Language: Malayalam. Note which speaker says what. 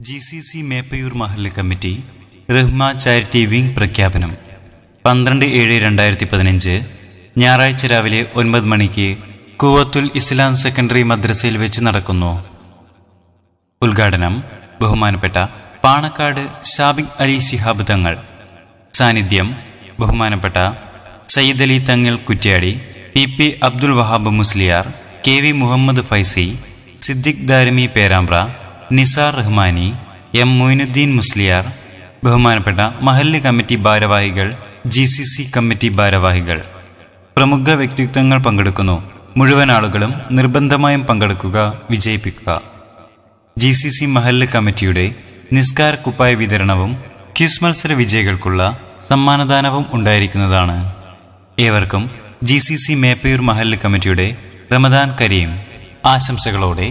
Speaker 1: GCC മേപ്പയൂർ മഹല്ല് കമ്മിറ്റി റഹ്മ ചാരിറ്റി വിംഗ് പ്രഖ്യാപനം 12/7/2015 ഞായറാഴ്ച രാവിലെ 9 മണിക്ക് കുവത്തുൽ ഇസ്ലാം സെക്കൻഡറി മദ്രസയിൽ വെച്ച് നടക്കുന്നു. ഉദ്ഘാടനം ബഹുമാനപ്പെട്ട പാണക്കാട് ഷാബിക് അലി ശിഹാബ് തങ്ങൾ. സാന്നിധ്യം ബഹുമാനപ്പെട്ട സയ്യിദ് അലി തങ്ങൾ Kuttiadi, PP Abdul Wahab Musliyar, KV Muhammad Faizy, Siddique Darimi Perambra, Nisar Rahmani, M Moinuddin Musliyar, ബഹുമാനപ്പെട്ട മഹല്ല് കമ്മിറ്റി ഭാരവാഹികൾ, GCC കമ്മിറ്റി ഭാരവാഹികൾ, പ്രമുഖ വ്യക്തിത്വങ്ങൾ പങ്കെടുക്കുന്നു. മുഴുവൻ ആളുകളും നിർബന്ധമായും പങ്കെടുക്കുക, വിജയിപ്പിക്കുക. GCC മഹല്ല് കമ്മിറ്റിയുടെ നിസ്കാര കുപ്പായ വിതരണവും ക്വിസ് മത്സര വിജയികൾക്കുള്ള സമ്മാനദാനവും ഉണ്ടായിരിക്കുന്നതാണ്. ഏവർക്കും GCC മേപ്പയൂർ മഹല്ല് കമ്മിറ്റിയുടെ റമദാൻ കരീം ആശംസകളോടെ